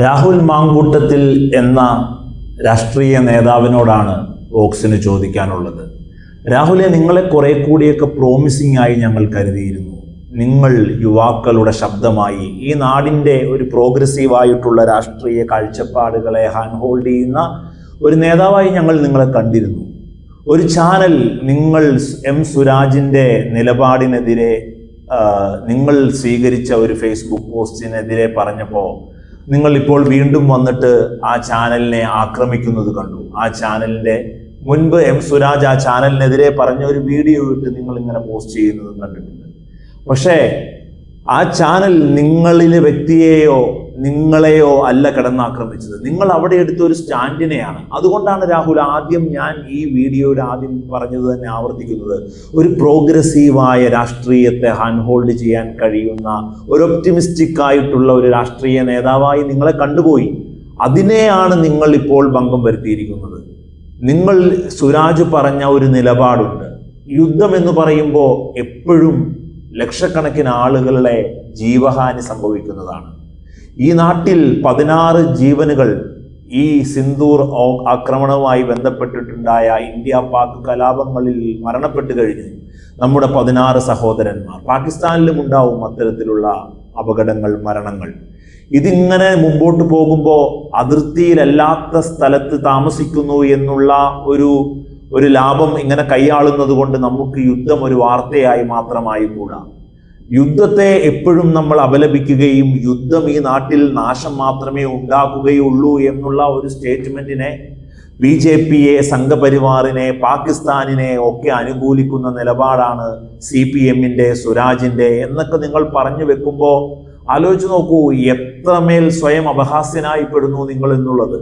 രാഹുൽ മാങ്കൂട്ടത്തിൽ എന്ന രാഷ്ട്രീയ നേതാവിനോടാണ് വോക്സിന് ചോദിക്കാനുള്ളത്. രാഹുലെ, നിങ്ങളെ കുറെ കൂടിയൊക്കെ പ്രോമിസിംഗ് ആയി ഞങ്ങൾ കരുതിയിരുന്നു. നിങ്ങൾ യുവാക്കളുടെ ശബ്ദമായി ഈ നാടിൻ്റെ ഒരു പ്രോഗ്രസീവായിട്ടുള്ള രാഷ്ട്രീയ കാഴ്ചപ്പാടുകളെ ഹാൻഡ് ഹോൾഡ് ചെയ്യുന്ന ഒരു നേതാവായി ഞങ്ങൾ നിങ്ങളെ കണ്ടിരുന്നു. ഒരു ചാനൽ നിങ്ങൾ എം സുരാജിൻ്റെ നിലപാടിനെതിരെ നിങ്ങൾ സ്വീകരിച്ച ഒരു ഫേസ്ബുക്ക് പോസ്റ്റിനെതിരെ പറഞ്ഞപ്പോൾ നിങ്ങൾ ഇപ്പോൾ വീണ്ടും വന്നിട്ട് ആ ചാനലിനെ ആക്രമിക്കുന്നത് കണ്ടു. ആ ചാനലിൻ്റെ മുൻപ് എം സുരാജ് ആ ചാനലിനെതിരെ പറഞ്ഞ ഒരു വീഡിയോ ഇട്ട് നിങ്ങൾ ഇങ്ങനെ പോസ്റ്റ് ചെയ്യുന്നതും കണ്ടിട്ടുണ്ട്. പക്ഷേ ആ ചാനൽ നിങ്ങളിലെ വ്യക്തിയെയോ നിങ്ങളെയോ അല്ല കിടന്നാക്രമിച്ചത്. നിങ്ങൾ അവിടെ എടുത്ത ഒരു സ്റ്റാൻഡിനെയാണ്. അതുകൊണ്ടാണ് രാഹുൽ ആദ്യം ഞാൻ ഈ വീഡിയോയുടെ ആദ്യം പറഞ്ഞത് തന്നെ ആവർത്തിക്കുന്നത്. ഒരു പ്രോഗ്രസീവായ രാഷ്ട്രീയത്തെ ഹാൻഡ് ഹോൾഡ് ചെയ്യാൻ കഴിയുന്ന ഒരു ഒപ്റ്റിമിസ്റ്റിക് ആയിട്ടുള്ള ഒരു രാഷ്ട്രീയ നേതാവായി നിങ്ങളെ കണ്ടുപോയി. അതിനെയാണ് നിങ്ങൾ ഇപ്പോൾ ഭംഗം വരുത്തിയിരിക്കുന്നത്. നിങ്ങൾ സുരാജ് പറഞ്ഞ ഒരു നിലപാടുണ്ട്. യുദ്ധം എന്ന് പറയുമ്പോൾ എപ്പോഴും ലക്ഷക്കണക്കിന് ആളുകളുടെ ജീവഹാനി സംഭവിക്കുന്നതാണ്. ഈ നാട്ടിൽ 16 ജീവനുകൾ ഈ സിന്ദൂർ ആക്രമണവുമായി ബന്ധപ്പെട്ടിട്ടുണ്ടായ ഇന്ത്യ പാക് കലാപങ്ങളിൽ മരണപ്പെട്ടു കഴിഞ്ഞു. നമ്മുടെ 16 സഹോദരന്മാർ. പാകിസ്ഥാനിലും ഉണ്ടാവും അത്തരത്തിലുള്ള അപകടങ്ങൾ, മരണങ്ങൾ. ഇതിങ്ങനെ മുമ്പോട്ട് പോകുമ്പോൾ അതിർത്തിയിലല്ലാത്ത സ്ഥലത്ത് താമസിക്കുന്നു എന്നുള്ള ഒരു ലാഭം ഇങ്ങനെ കൈയാളുന്നത് കൊണ്ട് നമുക്ക് യുദ്ധം ഒരു വാർത്തയായി മാത്രമായി കൂടാ. യുദ്ധത്തെ എപ്പോഴും നമ്മൾ അപലപിക്കുകയും യുദ്ധം ഈ നാട്ടിൽ നാശം മാത്രമേ ഉണ്ടാക്കുകയുള്ളൂ എന്നുള്ള ഒരു സ്റ്റേറ്റ്മെന്റിനെ, BJPയെ, സംഘപരിവാറിനെ, പാകിസ്ഥാനിനെ ഒക്കെ അനുകൂലിക്കുന്ന നിലപാടാണ് CPMന്റെ, സുരാജിന്റെ എന്നൊക്കെ നിങ്ങൾ പറഞ്ഞു വെക്കുമ്പോൾ ആലോചിച്ച് നോക്കൂ, എത്രമേൽ സ്വയം അപഹാസ്യനായിപ്പെടുന്നു നിങ്ങൾ എന്നുള്ളത്.